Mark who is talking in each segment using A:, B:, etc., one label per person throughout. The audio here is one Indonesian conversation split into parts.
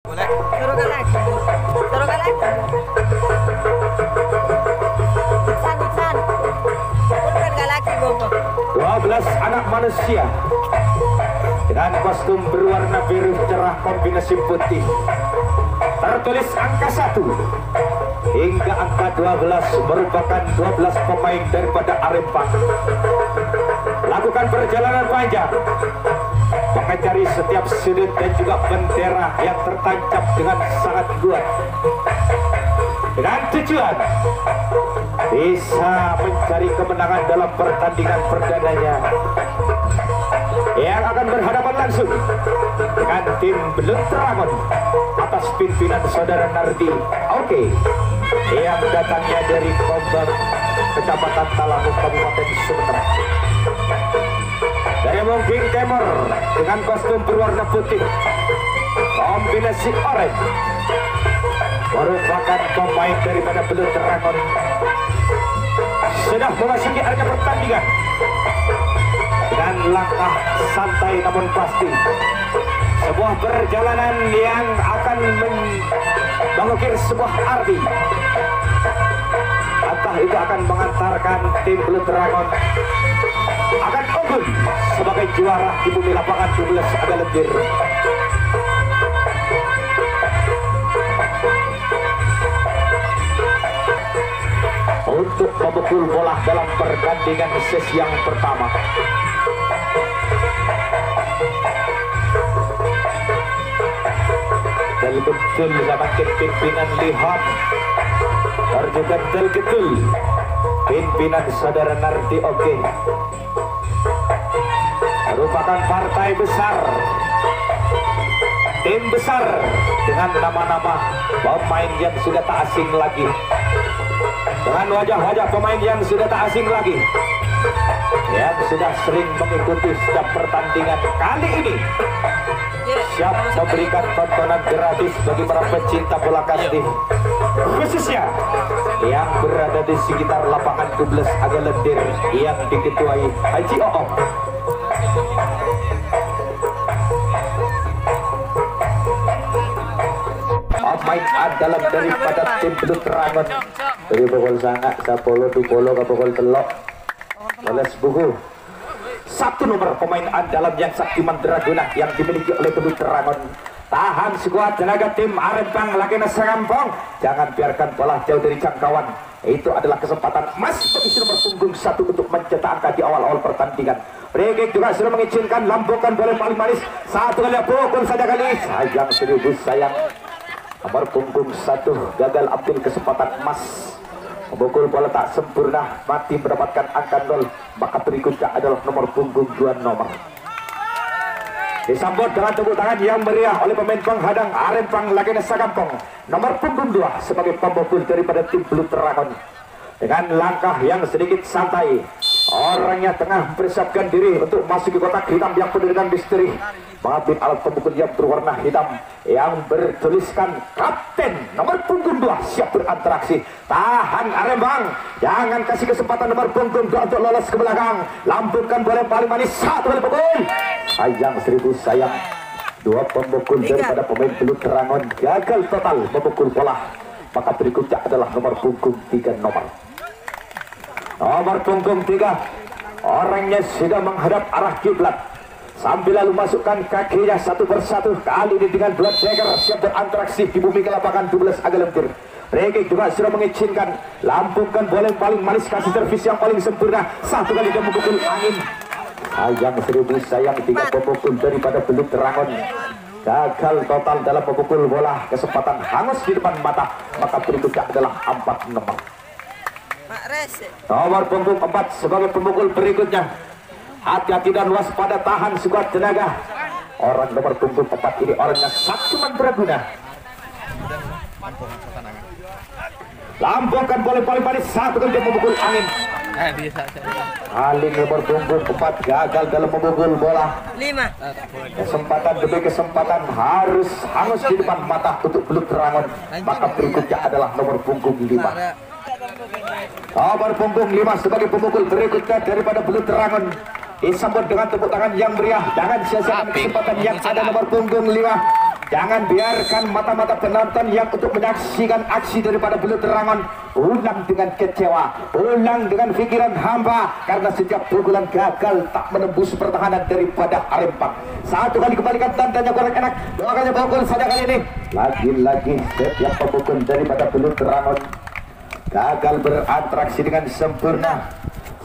A: Boleh. Suruhkan lagi. Suruhkan lagi. Iksan. Suruhkan lagi, Bobo.
B: 12 anak manusia dengan kostum berwarna biru cerah kombinasi putih. Tertulis angka 1 hingga angka 12 merupakan 12 pemain daripada Arempang. Lakukan perjalanan panjang mengecari setiap sudut dan juga bendera yang tertancap dengan sangat kuat dengan tujuan bisa mencari kemenangan dalam pertandingan perdananya yang akan berhadapan langsung dengan tim Belut Dragon atas pimpinan saudara Nardi Oke yang datangnya dari Kombang, Kecamatan Talamu, Kabupaten Sumatera. Dari Mungking Timur dengan kostum berwarna putih kombinasi oranye merupakan pemain daripada Belut Dragon sudah memasuki area pertandingan dengan langkah santai namun pasti. Sebuah perjalanan yang akan mengukir sebuah arti. Entah itu akan mengantarkan tim Belut Dragon akan unggul sebagai juara di bumi lapangan 12 agak lendir. Untuk memukul bola dalam pertandingan sesi yang pertama. Betul sama pimpinan lihat juga betul pimpinan saudara Nardi Oke merupakan partai besar, tim besar dengan nama-nama pemain yang sudah tak asing lagi, dengan wajah-wajah pemain yang sudah tak asing lagi, yang sudah sering mengikuti setiap pertandingan. Kali ini siap memberikan tontonan gratis bagi para pecinta bola kasti, khususnya yang berada di sekitar lapangan 12 agak lendir yang diketuai Haji Oom. Pemain andalan daripada tim Belut Dragon dari pokol sangat sapolo dupolo ke pokol telok balas buku. Satu nomor pemain andalan yang Saktiman Draguna yang dimiliki oleh Belut Dragon. Tahan skuad tenaga tim Arempang Lagena Sagampong. Jangan biarkan bola jauh dari jangkauan. Itu adalah kesempatan emas bagi nomor punggung 1 untuk mencetak angka di awal-awal pertandingan. Mereka juga sudah mengizinkan lambungkan bola paling manis. Satu kali pukul saja kali. Sayang seribu sayang. Nomor punggung 1 gagal ambil kesempatan emas. Memukul bola tak sempurna, mati mendapatkan angka 0. Maka berikutnya adalah nomor punggung 2 nomor. Disambut dengan tepuk tangan yang meriah oleh pemain penghadang Arempang Lagena Sagampong. Nomor punggung 2 sebagai pemukul daripada tim Belut Dragon. Dengan langkah yang sedikit santai, orangnya tengah mempersiapkan diri untuk masuk ke kotak hitam yang penuh dengan misteri. Mengambil alat pemukul yang berwarna hitam yang bertuliskan Kapten. Nomor punggung 2 siap berinteraksi. Tahan Arempang, jangan kasih kesempatan nomor punggung 2 untuk lolos ke belakang. Lambungkan bola paling manis. Satu kali pukul. Sayang seribu sayang. Dua pemukul daripada pemain Belut Dragon gagal total memukul bola. Maka berikutnya adalah nomor punggung 3 nomor. Nomor punggung 3 orangnya sudah menghadap arah kiblat sambil lalu masukkan kakinya satu persatu. Kali ini dengan dua deker siap berinteraksi di bumi ke lapangan 12 agak lendir. Mereka juga sudah mengizinkan lambungkan bola yang paling manis, kasih servis yang paling sempurna. Satu kali dia memukul angin. Sayang seribu sayang, 3 pemukul daripada Belut Dragon gagal total dalam memukul bola. Kesempatan hangus di depan mata. Maka berikutnya adalah 4 nomor. Nomor punggung 4 sebagai pemukul berikutnya. Hati-hati dan waspada, tahan sekuat tenaga. Orang nomor punggung 4 ini orangnya Saktiman Draguna. Lambungkan bola paling manis. Satu kali dia memukul angin. Kali nomor punggung 4 gagal dalam memukul bola. 5. Kesempatan demi kesempatan harus hangus di depan mata untuk Belut Dragon. Maka berikutnya adalah nomor punggung 5. Nomor punggung 5 sebagai pemukul berikutnya daripada Belut Dragon. Disambut dengan tepuk tangan yang meriah. Jangan sia-siakan kesempatan yang ada nomor punggung 5. Jangan biarkan mata-mata penonton yang untuk menyaksikan aksi daripada Belut Rangon ulang dengan kecewa, ulang dengan pikiran hamba karena setiap pukulan gagal tak menembus pertahanan daripada Arempang. Satu kali kembalikan tandanya korek enak, doakannya pukul saja kali ini. Lagi-lagi setiap pemukul daripada Belut Rangon gagal berinteraksi dengan sempurna.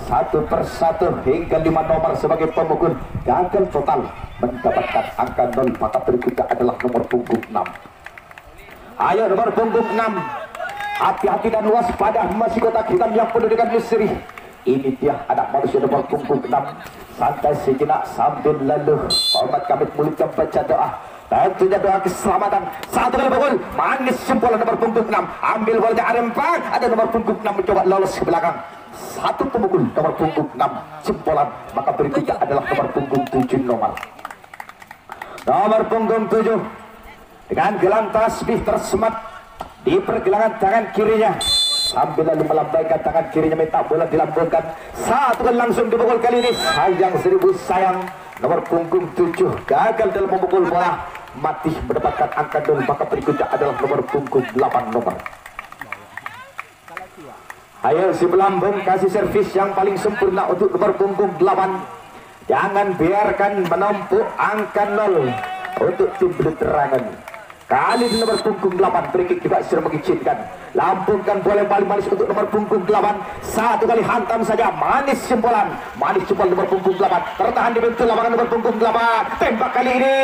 B: Satu persatu hingga 5 nomor sebagai pemukul gagal total mendapatkan angka 0. Maka berikutnya adalah nomor punggung 6. Ayo nomor punggung 6, hati-hati dan waspada, masih kotak hitam yang penuh dengan misteri. Ini dia anak manusia nomor punggung 6. Santai sejenak sambil lalu Muhammad Kamit mulutnya baca doa, tentunya doa keselamatan. Satu kali pukul manis jempolan nomor punggung 6, ambil bolanya Arempang. Ada nomor punggung 6 mencoba lolos ke belakang. Satu pemukul nomor punggung 6 jempolan. Maka berikutnya adalah nomor punggung 7 nomor punggung 7 dengan gelang tasbih tersemat di pergelangan tangan kirinya sambil lalu melambaikan tangan kirinya minta bola dilambungkan. Satu kali langsung dipukul kali ini. Sayang seribu sayang, nomor punggung 7 gagal dalam memukul bola, mati mendapatkan angka 0. Maka berikutnya adalah nomor punggung 8 nomor. Ayo si pelambung kasih servis yang paling sempurna untuk nomor punggung 8. Jangan biarkan menumpuk angka 0 untuk tim Belut Rangon. Kali ini nomor punggung 8 free juga sudah mengizinkan. Lambungkan bola yang paling manis untuk nomor punggung 8. Satu kali hantam saja, manis jempolan nomor punggung 8. Tertahan di pintu lapangan nomor punggung 8. Tembak kali ini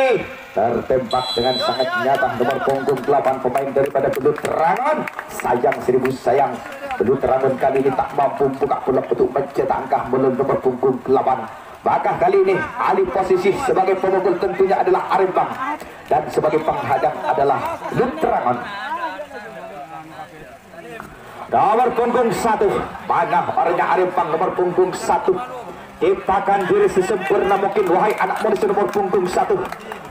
B: tertembak dengan sangat nyata nomor punggung 8 pemain daripada Belut Rangon. Sayang seribu sayang, Belut Rangon kali ini tak mampu buka peluang untuk mencetak angka melalui nomor punggung 8. Maka kali ini alih posisi sebagai pemukul tentunya adalah Arempang dan sebagai penghadang adalah Belut Rangon. Nomor punggung 1, mana orangnya Arempang nomor punggung 1. Ciptakan diri sesempurna mungkin wahai anak manusia nomor punggung 1.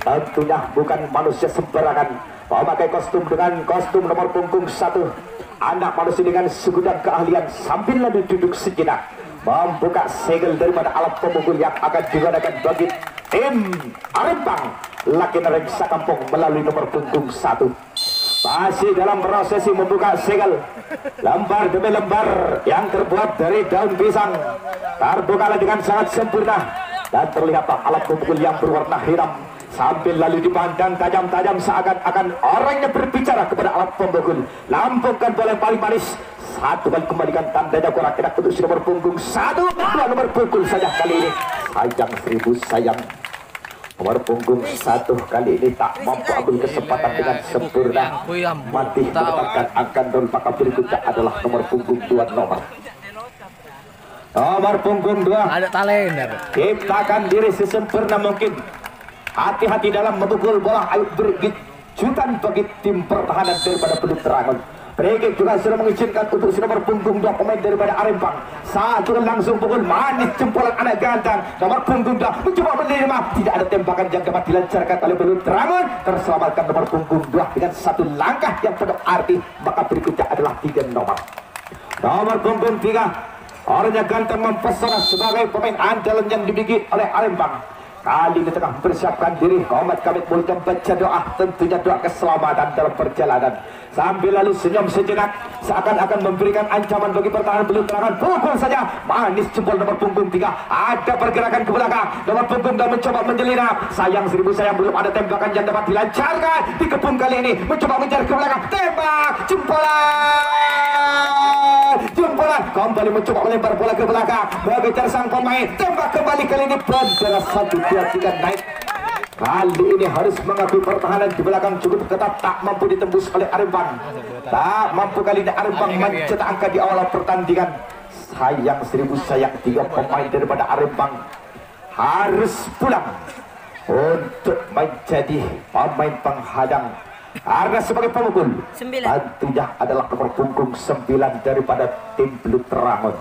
B: Tentunya bukan manusia sembarangan memakai kostum dengan kostum nomor punggung 1. Anak manusia dengan segudang keahlian sambil lalu duduk sejenak membuka segel daripada alat pemukul yang akan digunakan bagi tim Arempang Laki Nereng Sakampung melalui nomor punggung 1. Masih dalam prosesi membuka segel, lembar demi lembar yang terbuat dari daun pisang terbuka dengan sangat sempurna dan terlihatlah alat pemukul yang berwarna hitam sambil lalu dipandang tajam-tajam seakan-akan orangnya berbicara kepada alat pemukul. Lambungkan bola yang paling manis. Satu kali kembalikan tandanya korak enak untuk nomor punggung 1. Dua nomor punggung saja kali ini. Sayang seribu sayang, nomor punggung 1 kali ini tak mampu ambil kesempatan dengan sempurna, mati mendapatkan angka 0. Maka berikutnya adalah nomor punggung 2 nomor punggung 2.
C: Ada talent.
B: Ciptakan diri sesempurna mungkin. Hati-hati dalam memukul bola. Ayo beri kejutan bagi tim pertahanan daripada Belut Rangon. Brigit juga sudah mengizinkan untuk nomor punggung 2 pemain daripada Arempang. Satu langsung pukul manis jempolan anak gantang nomor punggung 2 mencoba menerima. Tidak ada tembakan yang dapat dilancarkan oleh Belut Rangon. Terselamatkan nomor punggung 2 dengan satu langkah yang penuh arti. Maka berikutnya adalah 3 nomor punggung 3. Orangnya ganteng mempesona sebagai pemain andalan yang dimiliki oleh Arempang. Kali ini tengah mempersiapkan diri Muhammad Kamit mulutnya baca doa, tentunya doa keselamatan dalam perjalanan sambil lalu senyum sejenak seakan-akan memberikan ancaman bagi pertahanan Belut Rangon. Pukul saja manis jempol nomor punggung 3. Ada pergerakan ke belakang nomor punggung 2 mencoba menjelinap. Sayang seribu sayang, belum ada tembakan yang dapat dilancarkan. Dikepung kali ini mencoba mengejar ke belakang, tembak jempolan kembali mencoba melempar bola ke belakang mengejar sang pemain, tembak kembali kali ini. Bendera 1, 2, 3 naik. Kali ini harus mengakui pertahanan di belakang cukup ketat, tak mampu ditembus oleh Arempang. Tak mampu kali ini Arempang mencetak angka di awal pertandingan. Sayang seribu sayang, 3 pemain daripada Arempang harus pulang untuk menjadi pemain penghadang. Karena sebagai pemukul tentunya adalah nomor punggung 9 daripada tim Belut Rangon.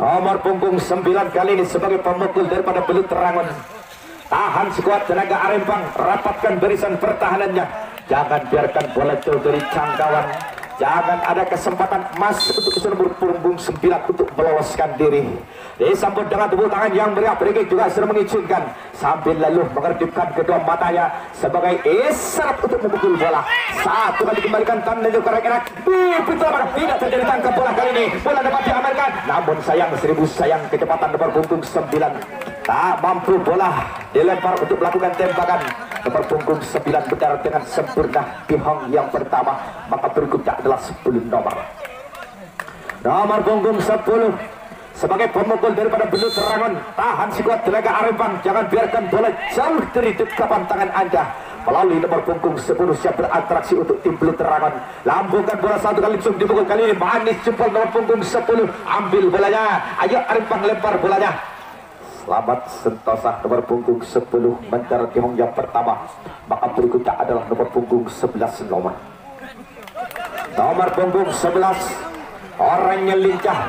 B: Nomor punggung 9 kali ini sebagai pemukul daripada Belut Rangon. Tahan sekuat tenaga Arempang, rapatkan barisan pertahanannya. Jangan biarkan bola jauh dari jangkauan. Jangan ada kesempatan emas untuk nomor punggung 9 untuk meloloskan diri. Disambut dengan tepuk tangan yang meriah. Brigit juga sudah mengizinkan sambil lalu mengerdipkan kedua matanya sebagai isyarat untuk memukul bola. Satu kali dikembalikan tanda juga enak. Tidak terjadi tangkap bola kali ini. Bola dapat diamankan. Namun sayang, 1000 sayang kecepatan nomor punggung 9. Tak mampu bola dilempar untuk melakukan tembakan. Nomor punggung 9 berjalan dengan sempurna di hong yang pertama. Maka berikutnya adalah 10 nomor. Nomor punggung 10 sebagai pemukul daripada Belut Rangon. Tahan sekuat tenaga Arempang. Jangan biarkan bola jauh dari dekapan tangan Anda. Melalui nomor punggung 10 siap beratraksi untuk tim Belut Rangon. Lambungkan bola satu kali langsung dipukul. Kali ini manis jempol nomor punggung 10. Ambil bolanya. Ayo Arempang lempar bolanya. Selamat sentosa nomor punggung 10 mendarat di hong yang pertama. Maka berikutnya adalah nomor punggung 11 nomor. Nomor punggung 11 orangnya lincah,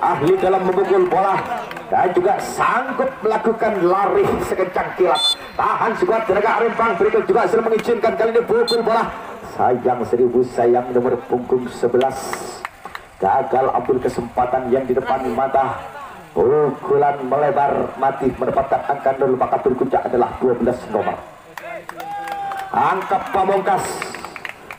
B: ahli dalam memukul bola dan juga sanggup melakukan lari sekencang kilat. Tahan sekuat tenaga Arempang. Berikut juga sudah mengizinkan kali ini pukul bola. Sayang, 1000 sayang nomor punggung 11 gagal ambil kesempatan yang di depan mata. Pukulan melebar mati mendapatkan angka 0. Maka berikutnya adalah 12 nomor. Angka pamungkas,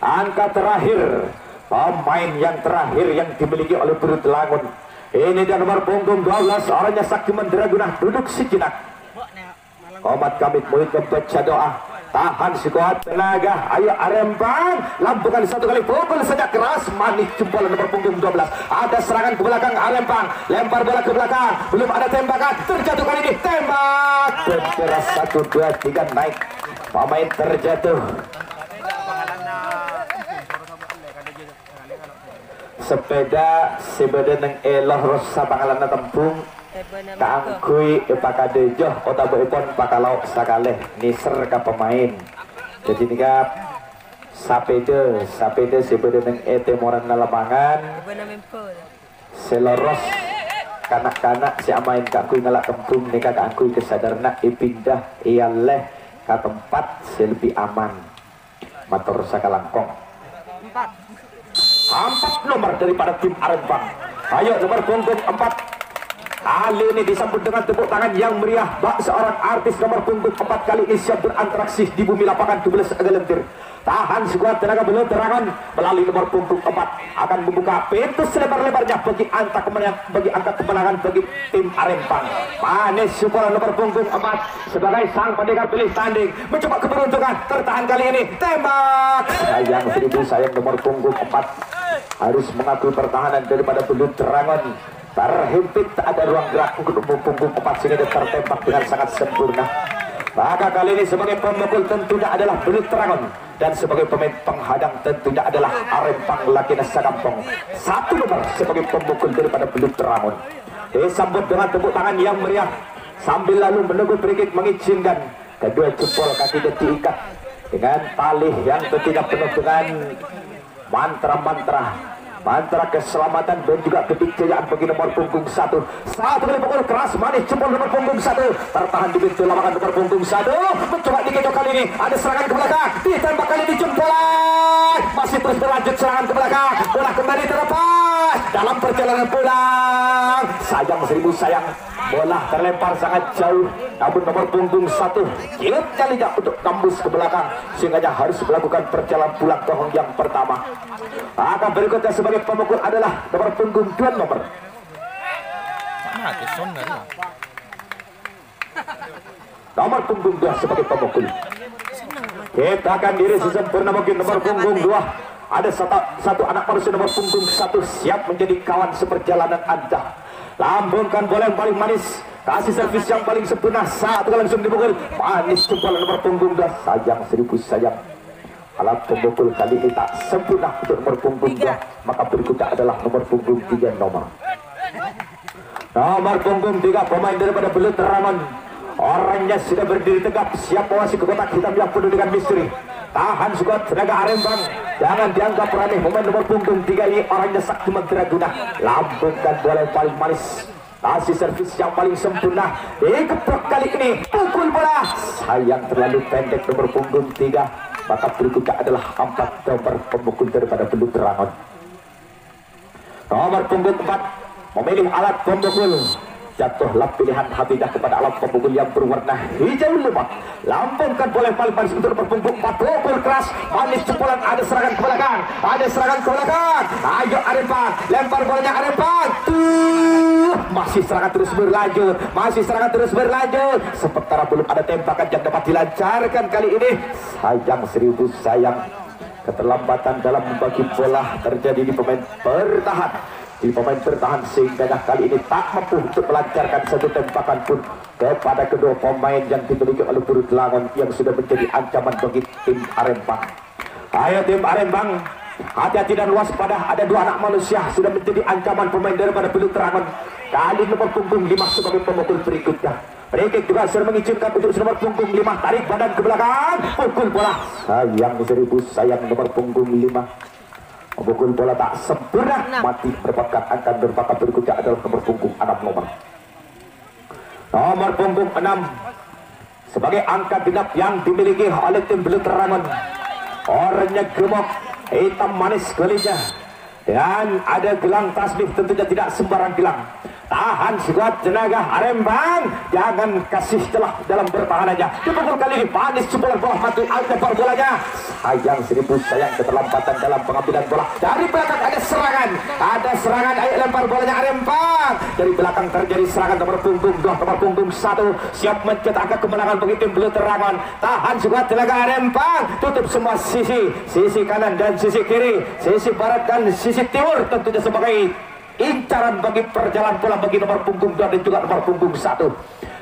B: angka terakhir, pemain yang terakhir yang dimiliki oleh Belut Rangon. Ini dia nomor punggung 12 orangnya Sakti Mandraguna. Duduk sejenak. Komat Kamit murid membaca doa. Tahan sekuat tenaga. Ayo Arempang. Lambungkan satu kali pukul saja keras. Manis jempol nomor punggung 12. Ada serangan ke belakang Arempang. Lempar bola ke belakang. Belum ada tembakan. Terjatuh kali ini. Tembak. Bendera 1, 2, 3 naik. Pemain terjatuh. Sepeda sebeden eloh rosa pangalan tempung. Kaangkui ipakadejoh kota boipon pakalau sakaleh niser ka pemain. Jadi ini kap sapede sebeden moran na lapangan. Seloros kanak-kanak si amain kakui ngalak tempung nika kaangkui kesadarna ipindah iyaleh ka tempat lebih aman. Matur sakalangkong. 4 nomor daripada tim Arempang. Ayo nomor punggung 4. Kali ini disambut dengan tepuk tangan yang meriah. Bak seorang artis nomor punggung 4 kali ini siap berinteraksi di bumi lapangan 12 Agelentir. Tahan sekuat tenaga Belut Rangon melalui nomor punggung 4 akan membuka pintu selebar-lebarnya bagi angka kemenangan bagi tim Arempang. Manis sukuran nomor punggung 4 sebagai sang pendekar pilih tanding mencoba keberuntungan. Tertahan kali ini tembak. Sayang 1000 sayang nomor punggung 4 harus mengakui pertahanan daripada Belut Rangon. Terhimpit, tak ada ruang gerak untuk punggung 4 sehingga dia tertembak dengan sangat sempurna. Maka kali ini sebagai pemukul tentunya adalah Belut Rangon dan sebagai pemain penghadang tentunya adalah Arempang Lakina Sakampong. 1 nomor sebagai pemukul daripada Belut Rangon. Disambut dengan tepuk tangan yang meriah sambil lalu menunggu Brigit mengizinkan kedua jempol kaki diikat dengan tali yang tentunya penuh dengan mantra keselamatan dan juga kebijaksanaan bagi nomor punggung 1. Satu kali pukul keras manis jempol nomor punggung 1. Tertahan di pintu lapangan nomor punggung 1. Mencoba dikejar kali ini. Ada serangan ke belakang. Ditembak kali ini jempolan. Masih terus berlanjut serangan ke belakang. Bola kembali terlepas. Dalam perjalanan pulang. Sayang 1000 sayang. Bola terlempar sangat jauh. Namun nomor punggung 1 kilat kalinya untuk tembus ke belakang sehingga harus melakukan perjalanan pulang ke hong yang pertama. Akan berikutnya sebagai pemukul adalah nomor punggung 2 nomor. Nomor punggung 2 sebagai pemukul. Kita akan diri sesempurna mungkin nomor punggung 2. Ada satu anak manusia nomor punggung 1 siap menjadi kawan seperjalanan Anda. Lambungkan bola yang paling manis. Kasih servis yang paling sempurna. Satu kali langsung dipukul. Manis jempol nomor punggung 2. Sayang 1000 sayang. Alat pemukul kali ini tak sempurna untuk nomor punggung 2. Maka berikutnya adalah nomor punggung 3 nomor. Nomor punggung 3 pemain daripada Belut Rangon. Orangnya sudah berdiri tegap siap mengawasi ke kotak hitam yang penuh dengan misteri. Tahan sekuat tenaga Arempang. Jangan dianggap remeh pemain nomor punggung 3 ini orangnya Sakti Mandraguna. Lambungkan bola yang paling manis. Kasih servis yang paling sempurna. Dikeprok kali ini. Pukul bola. Sayang terlalu pendek nomor punggung 3. Maka berikutnya adalah 4 nomor pemukul daripada Belut Rangon. Nomor punggung 4 memilih alat pemukul. Jatuhlah pilihan Hamidah kepada alat pemukul yang berwarna hijau lemah. Lambungkan boleh paling manis untuk nomor punggung 4. Pukul keras, manis cepulan, ada serangan ke belakang, ada serangan ke belakang. Ayo Arempan, lempar bolanya Arempan. Masih serangan terus berlanjut, masih serangan terus berlanjut. Sementara belum ada tembakan yang dapat dilancarkan kali ini. Sayang seribu sayang, keterlambatan dalam membagi bola terjadi di pemain bertahan. Di pemain bertahan sehingga kali ini tak mampu untuk melancarkan satu tembakan pun kepada kedua pemain yang dimiliki oleh Belut Rangon yang sudah menjadi ancaman bagi tim Arempang. Ayo tim Arempang, hati-hati dan waspada, ada 2 anak manusia sudah menjadi ancaman pemain daripada Belut Rangon. Kali nomor punggung 5 sebagai pemukul berikutnya. Mereka juga sudah mengizinkan untuk nomor punggung 5 tarik badan ke belakang, pukul bola. Sayang seribu sayang, nomor punggung 5 memukul bola tak sempurna, mati mendapatkan angka berbakat. Berikutnya adalah nomor punggung 6 nomor punggung 6 sebagai angka genap yang dimiliki oleh tim Belut Rangon. Orangnya gemuk, hitam manis kulitnya, dan ada gelang tasbih, tentunya tidak sembarang gelang. Tahan sekuat tenaga Arempang, jangan kasih celah dalam pertahanannya. Dipukul kali ini manis cepulan bola, mati lempar bolanya. Sayang seribu sayang, keterlambatan dalam pengambilan bola. Dari belakang ada serangan, ayo lempar bolanya Arempang. Dari belakang terjadi serangan nomor punggung 2, nomor punggung 1 siap mencetak kemenangan bagi tim Belut Rangon. Tahan sekuat tenaga Arempang, tutup semua sisi kanan dan sisi kiri, sisi barat dan sisi timur, tentunya sebagai incaran bagi perjalanan bola bagi nomor punggung 2 dan juga nomor punggung 1.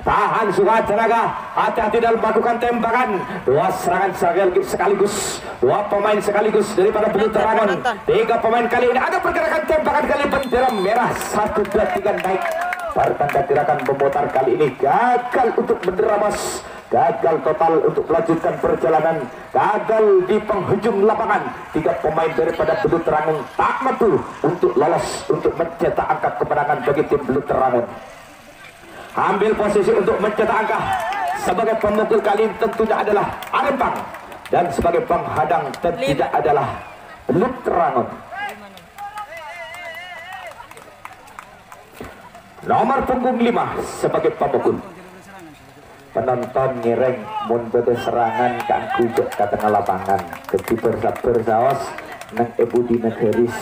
B: Tahan suka tenaga, hati-hati dalam melakukan tembakan. 2 serangan sekaligus, 2 pemain sekaligus daripada Belut Rangon. 3 pemain kali ini ada pergerakan tembakan kali bendera merah 1, 2, 3 naik. Pertanda gerakan memutar kali ini gagal untuk bendera emas, gagal total untuk melanjutkan perjalanan, gagal di penghujung lapangan. 3 pemain daripada Belut Rangon tak mampu untuk lolos untuk mencetak angka kemenangan bagi tim Belut Rangon. Ambil posisi untuk mencetak angka sebagai pemukul kali ini tentunya adalah Arempang, dan sebagai penghadang tentunya adalah Belut Rangon. Nomor punggung 5 sebagai pemukul. Penonton ngereng mun beda serangan kan kujek ke tengah lapangan kepi bersaos nang ebudi negeris.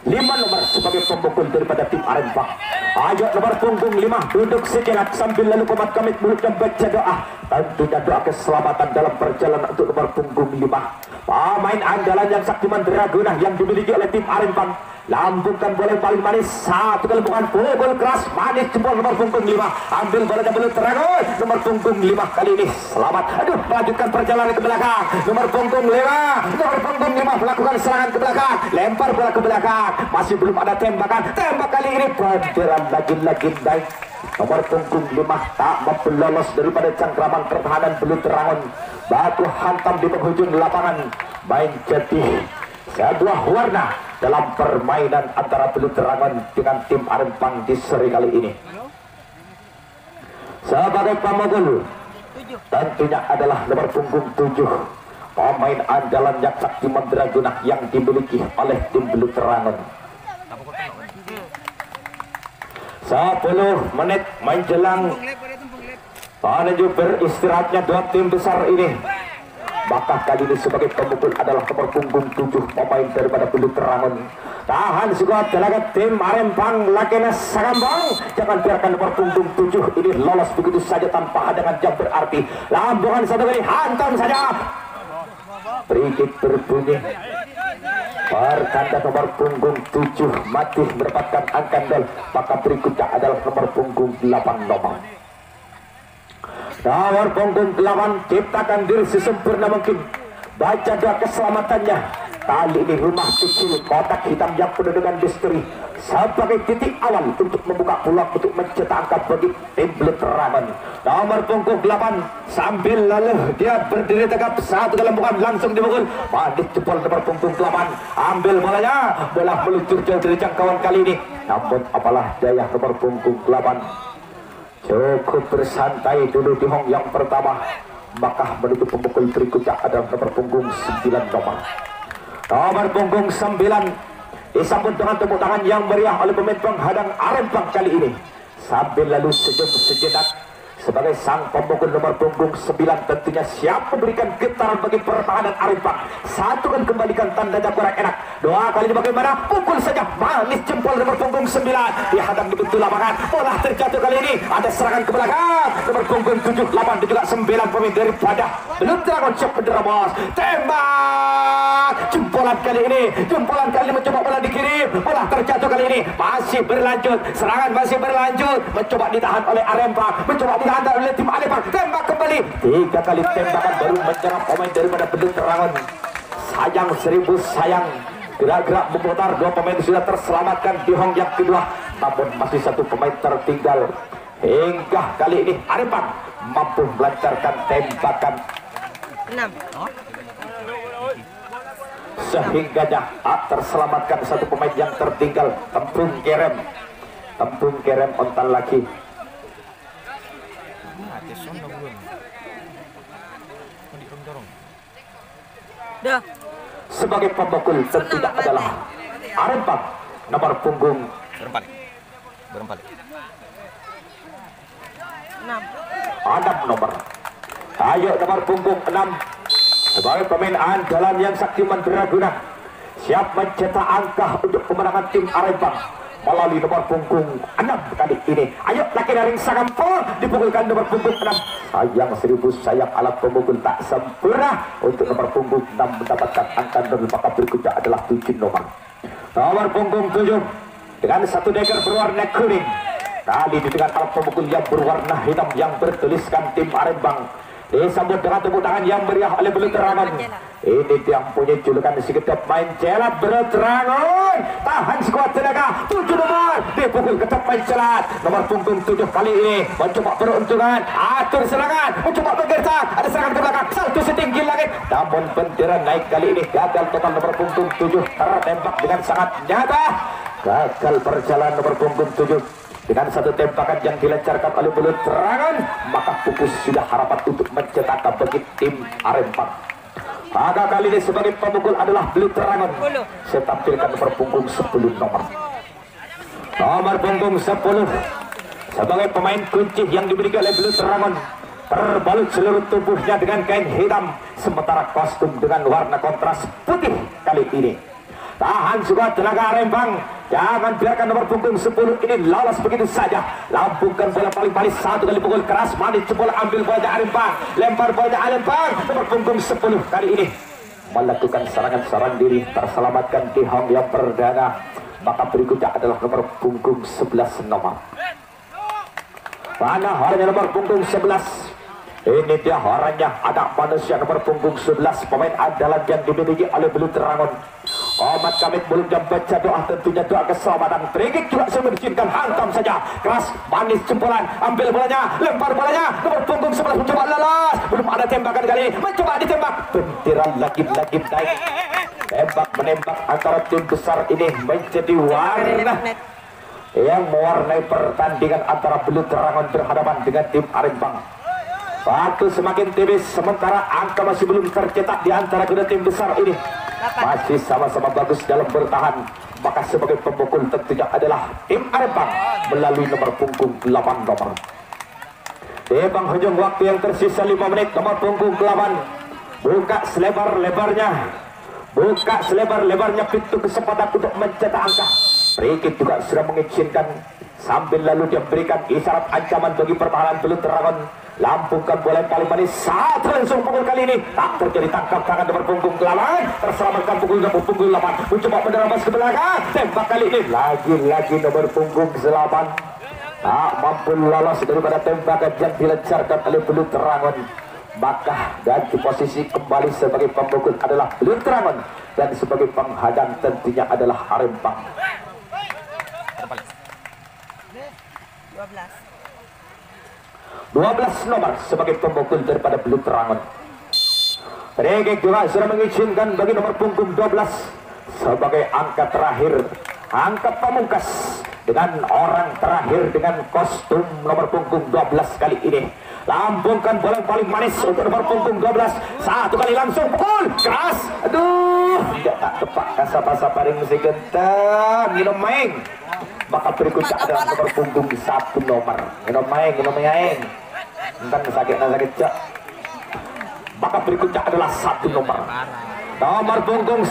B: 5 nomor sebagai pemukul daripada tim Arempang. Ayo nomor punggung 5 duduk sejenak sambil lalu komat kamit mulutnya baca doa, tentunya doa keselamatan dalam perjalanan untuk nomor punggung 5. Pemain andalan yang saktiman Draguna yang dimiliki oleh tim Arempang. Lambungkan bola paling manis, 1 kali bukan pukul keras, manis jempol nomor punggung 5. Ambil bola Belut Rangon, nomor punggung 5 kali ini selamat. Aduh, melanjutkan perjalanan ke belakang. Nomor punggung 5 melakukan serangan ke belakang, lempar bola ke belakang, masih belum ada tembakan. Tembak kali ini bendera lagi-lagi naik. Nomor punggung 5 tak mampu lolos daripada cangkraman pertahanan Belut Rangon. Batu hantam di penghujung lapangan. Main jadi sebuah warna dalam permainan antara Belut Rangon dengan tim Arempang di seri kali ini. Sebagai pemukul tentunya adalah nomor punggung 7, pemain andalan yang saktiman Draguna yang dimiliki oleh tim Belut Rangon. 10 menit menjelang menuju beristirahatnya 2 tim besar ini. Maka kali ini sebagai pemukul adalah nomor punggung 7, pemain daripada Belut Rangon. Tahan sekuat tenaga tim Arempang Lakena Sagambang. Jangan biarkan nomor punggung 7 ini lolos begitu saja tanpa hadangan yang berarti. Lambungan 1 kali, hantam saja. Free-kick berbunyi. Pertanda nomor punggung 7 mati mendapatkan angka nol. Maka berikutnya adalah nomor punggung 8 nomor. Nomor punggung 8 ciptakan diri sesempurna mungkin. Baca doa keselamatannya. Kali ini rumah kecil kotak hitam yang penuh dengan misteri sebagai titik awal untuk membuka peluang untuk mencetak angka bagi tim Belut Rangon. Nomor punggung 8 sambil lalu dia berdiri tegap, 1 kali bukan langsung dipukul. Manis jempol nomor punggung 8. Ambil bolanya, bola meluncur jauh dari jangkauan kali ini. Namun apalah daya nomor punggung 8 cukup bersantai dulu di hong yang pertama. maka menuju pemukul berikutnya adalah nomor punggung 9 nomor. Nomor punggung 9 disambut dengan tepuk tangan yang meriah oleh pemain penghadang Arempang kali ini. Sambil lalu senyum sejenak sebagai sang pemukul nomor punggung 9 tentunya siap memberikan getaran bagi pertahanan Arempang. Satu kan kembalikan tandanya kurang enak. Doa kali ini bagaimana? Pukul saja manis jempol nomor punggung 9 dihadang di pintu lapangan. Bola terjatuh kali ini. Ada serangan ke belakang. Nomor punggung 7, 8 dan juga 9 pemain daripada Blue Dragon siap menerobos. Tembak. Jempolan kali ini. Jempolan kali ini mencoba bola dikirim. Bola terjatuh kali ini. Masih berlanjut. Serangan masih berlanjut. Mencoba ditahan oleh Arempang. Mencoba ditahan oleh tim Arempang. Tembak kembali. 3 kali tembakan baru menyerang pemain daripada Blue Dragon. Sayang 1000 sayang. Gerak-gerak memutar, 2 pemain sudah terselamatkan di hong yang kedua, namun masih 1 pemain tertinggal. Hingga kali ini Arempang mampu melancarkan tembakan
A: 6.
B: sehingga terselamatkan 1 pemain yang tertinggal. Tempung Kerem ontan lagi.
A: Dah.
B: Sebagai pemukul tentunya adalah Arempang nomor punggung
C: berempat
A: 6.
B: 6 nomor. Ayo nomor punggung 6 sebagai pemain andalan yang sakti mandraguna siap mencetak angka untuk kemenangan tim Arempang melalui nomor punggung 6 kali ini. Ayo laki dari Sagampong dipukulkan nomor punggung 6. Sayang 1000 sayang alat pemukul tak sempurna untuk nomor punggung 6 mendapatkan angka dan maka berikutnya adalah 7 nomor. Nomor punggung 7 dengan 1 dagger berwarna kuning. Kali ini dengan alat pemukul yang berwarna hitam yang bertuliskan tim Arempang. Disambut dengan tepuk tangan yang meriah oleh Blue Dragon. Ini yang punya julukan sekedap main celat Blue Dragon. Tahan sekuat tenaga. 7 nomor dipukul ke main celat. Nomor punggung 7 kali ini mencoba peruntungan. Atur serangan. Mencoba menggertak. Ada serangan ke belakang. Salto setinggi langit. Namun bendera naik kali ini. Gagal total nomor punggung 7. Tertembak dengan sangat nyata. Gagal berjalan nomor punggung 7. Dengan 1 tembakan yang dilancarkan oleh Blue Dragon, maka pupus sudah harapan untuk mencetak bagi tim Arempang. Maka kali ini sebagai pemukul adalah Blue Dragon. Saya tampilkan nomor punggung 10 nomor. Nomor punggung 10 sebagai pemain kunci yang dimiliki oleh Blue Dragon. Terbalut seluruh tubuhnya dengan kain hitam, sementara kostum dengan warna kontras putih kali ini. Tahan juga tenaga Arempang. Jangan biarkan nomor punggung 10 ini lolos begitu saja. Lambungkan bola paling manis. 1 kali pukul keras manis bola, ambil bola Arempang. Lempar bola Arempang. Nomor punggung 10 kali ini melakukan serangan diri. Terselamatkan di hong yang perdana. Maka berikutnya adalah nomor punggung 11 nomor. Mana orangnya nomor punggung 11? Ini dia orangnya, ada manusia nomor punggung 11, pemain andalan yang dimiliki oleh Blue Dragon. Omat Kamit belum membaca doa, tentunya doa keselamatan. Frigik juga sudah mengizinkan, hantam saja keras manis jempolan, ambil bolanya, lempar bolanya. Nomor punggung 11 mencoba lolos, belum ada tembakan kali ini, mencoba ditembak. Bendera lagi-lagi naik. Tembak menembak antara tim besar ini menjadi warna yang mewarnai pertandingan antara Blue Dragon berhadapan dengan tim Arempang. Waktu semakin tipis, sementara angka masih belum tercetak di antara kedua tim besar ini. Masih sama-sama bagus dalam bertahan. Maka sebagai pemukul tentunya adalah tim Arempang melalui nomor punggung 8 nomor. Di penghujung waktu yang tersisa 5 menit, nomor punggung 8 buka selebar-lebarnya. Buka selebar-lebarnya pintu kesempatan untuk mencetak angka. Frigik juga sudah mengizinkan, sambil lalu dia berikan isyarat ancaman bagi pertahanan Blue Dragon. Lambungkan bola yang paling manis, saat langsung pukul kali ini tak terjadi, tangkap tangan nomor punggung 8. Terselamatkan punggung 8, mencoba menerobos ke belakang. Tembak kali ini lagi-lagi nomor punggung 8 tak mampu lolos daripada tembakan yang dilancarkan oleh Blue Dragon. Maka ganti posisi kembali sebagai pemukul adalah Blue Dragon dan sebagai penghadang tentunya adalah Arempang. 12 nomor sebagai pemukul daripada Blue Dragon. Frigik juga sudah mengizinkan bagi nomor punggung 12 sebagai angka terakhir, angka pamungkas dengan orang terakhir dengan kostum nomor punggung 12 kali ini. lambungkan bola paling manis untuk nomor punggung 12. Satu kali langsung pukul keras, aduh tidak tak tepat kasar-kasar paling mesti genteng minum main. Maka berikutnya adalah nomor punggung 1 nomor minum main tentang sakit cak. Maka berikutnya adalah 1 nomor punggung 1.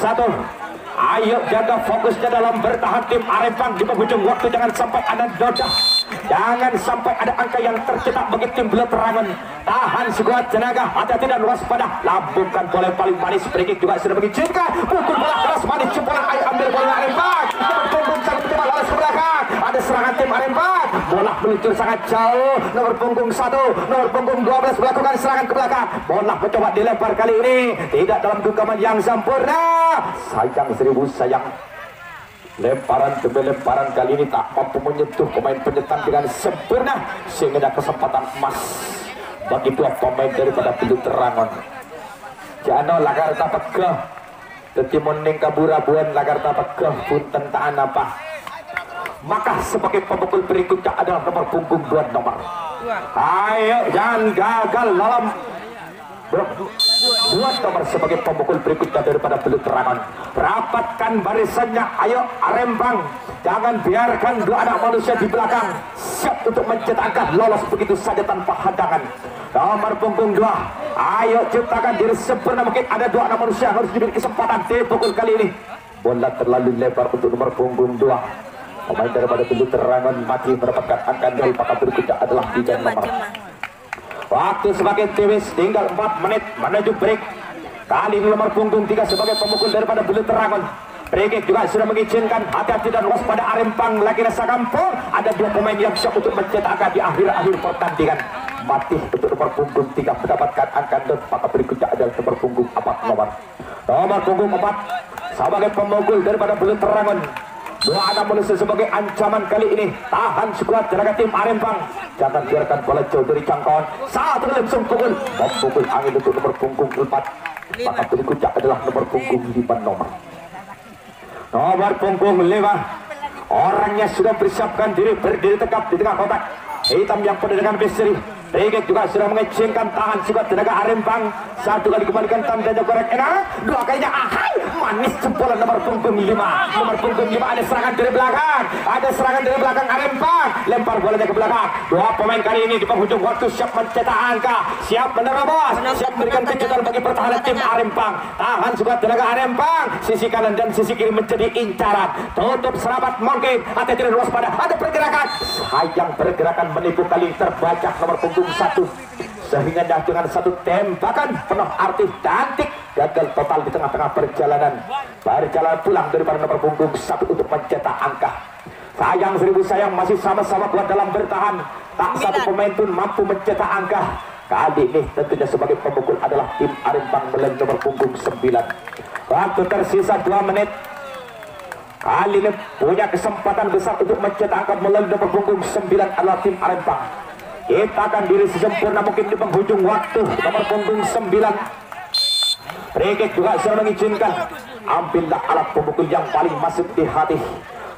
B: Ayo jaga fokusnya dalam bertahan tim Arempang di penghujung waktu. Jangan sampai ada noda, jangan sampai ada angka yang tercetak bagi tim Belut Rangon. Tahan sekuat tenaga, hati-hati dan waspada. Lambungkan bola paling manis, free kick juga sudah mengizinkan. Pukul bola keras manis, jempolan ayo ambil bola Arempang. Punggung sangat mencoba lolos ke belakang. Ada serangan tim Arempang, bola meluncur sangat jauh. Nomor punggung 1, nomor punggung 12 melakukan serangan ke belakang. Bola mencoba dilempar kali ini tidak dalam genggaman yang sempurna. Sayang seribu sayang, lemparan demi lemparan kali ini tak mampu menyentuh pemain penyetan dengan sempurna, sehingga ada kesempatan emas bagi dua pemain daripada Belut Rangon. Jano lagar tapak ke tetimuning kaburabuan lagar tapak ke punten taan apa. Maka sebagai pemukul berikutnya adalah nomor punggung 2 nomor. Ayo jangan gagal dalam buat nomor sebagai pemukul berikutnya daripada Belut Rangon. Rapatkan barisannya, ayo Arempang, jangan biarkan dua anak manusia di belakang siap untuk mencetakkan lolos begitu saja tanpa hadangan. Nomor punggung 2, ayo ciptakan diri sempurna. Mungkin ada dua anak manusia yang harus diberi kesempatan dipukul kali ini. Bola terlalu lebar untuk nomor punggung 2. Pemain daripada Belut Rangon masih mendapatkan angka nol. Maka berikutnya adalah 3 nomor. Waktu semakin tipis, tinggal 4 menit menuju break. Kali ini nomor punggung 3 sebagai pemukul daripada Belut Rangon. Break juga sudah mengizinkan, hati-hati dan waspada Arempang lagi rasa kampung. Ada dua pemain yang siap untuk mencetakkan di akhir-akhir pertandingan. Mati untuk nomor punggung 3 mendapatkan angka nol. Maka berikutnya adalah nomor punggung 4 nomor. Nomor punggung 4 sebagai pemukul daripada Belut Rangon. Dua anak manusia sebagai ancaman kali ini. Tahan sekuat tenaga tim Arempang. Jangan biarkan bola jauh dari jangkauan. Satu langsung pukul, memukul angin untuk nomor punggung 4. Maka berikutnya adalah nomor punggung 5 nomor. Nomor punggung 5, orangnya sudah bersiapkan diri, berdiri tegap di tengah kotak hitam yang penuh dengan misteri. Regek juga sudah mengizinkan, tahan sekuat tenaga Arempang. Satu kali kembalikan tandanya korek enak, dua kalinya ahai manis jempolan nomor punggung 5. Nomor punggung 5 ada serangan dari belakang, ada serangan dari belakang Arempang, lempar bolanya ke belakang. Dua pemain kali ini di penghujung waktu siap mencetak angka, siap menerobos, siap memberikan kejutan bagi pertahanan tim Arempang. Tahan sekuat tenaga Arempang, sisi kanan dan sisi kiri menjadi incaran. Tutup serapat mungkin, hati-hati dan waspada. Ada pergerakan, sayang pergerakan menipu kali terbaca nomor punggung 1, sehingga dengan satu tembakan penuh arti cantik gagal total di tengah-tengah perjalanan pulang daripada nomor punggung 1 untuk mencetak angka. Sayang seribu sayang, masih sama-sama kuat dalam bertahan, tak satu pemain pun mampu mencetak angka. Kali ini tentunya sebagai pemukul adalah tim Arempang melalui nomor punggung 9. Waktu tersisa 2 menit. Kali ini punya kesempatan besar untuk mencetak angka melalui nomor punggung 9 adalah tim Arempang. Kita akan diri sesempurna mungkin di penghujung waktu. Nomor punggung 9, Regek juga sudah mengizinkan. Ambillah alat pemukul yang paling masuk di hati.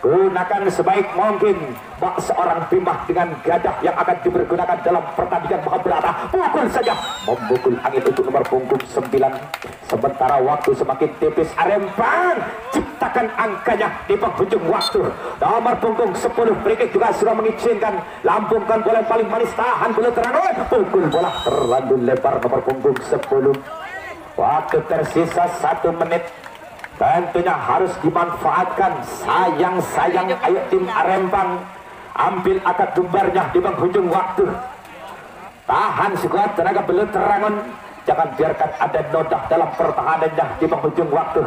B: Gunakan sebaik mungkin. Bak seorang bimbah dengan gadah yang akan dipergunakan dalam pertandingan Mahabharata. Pukul saja, memukul angin untuk nomor punggung 9. Sementara waktu semakin tipis, Arempang ciptakan angkanya di penghujung waktu. Nomor punggung 10, Regek juga sudah mengizinkan. Lambungkan bola yang paling manis, tahan Belut Rangon. Pukul bola terlalu lebar nomor punggung 10. Waktu tersisa 1 menit. Tentunya harus dimanfaatkan. Sayang ayo tim Arempang ambil akad gembarnya di penghujung waktu. Tahan sekuat tenaga Belut Rangon. Jangan biarkan ada noda dalam pertahanannya di penghujung waktu.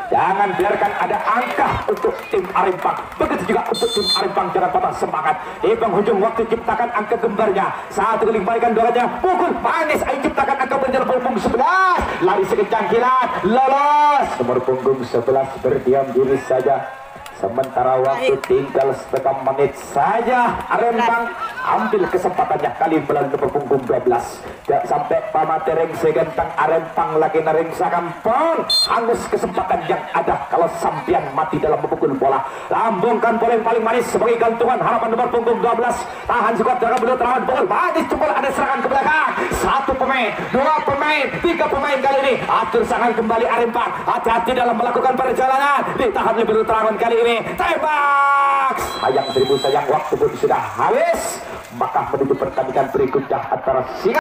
B: Jangan biarkan ada angka untuk tim Arempang. Begitu juga untuk tim Arempang, jangan patah semangat. Di penghujung waktu ciptakan angka gembarnya. Satu kali kembalikan doanya. Pukul manis, ayo ciptakan angka berjalan punggung 11. Lari sekencang kilat, lolos. Nomor punggung 11 berdiam diri saja. Sementara waktu tinggal setengah menit saja. Arempang ambil kesempatannya kali melalui nomor punggung 12. Tidak sampai pamatereng segentang Arempang lagi nering sakampong. Hangus kesempatan yang ada kalau sampian mati dalam memukul bola. Lambungkan bola yang paling manis sebagai gantungan harapan nomor punggung 12. Tahan sekuat dengan Belut Rangon. Pukul manis, jempol ada serangan ke belakang. pemain, 2 pemain, 3 pemain kali ini. Atur sangat kembali Arempang. Hati-hati dalam melakukan perjalanan. Ditahan oleh Blue Dragon kali ini. Tembak. Sayang waktu pun sudah habis. Maka menuju pertandingan berikutnya antara Singa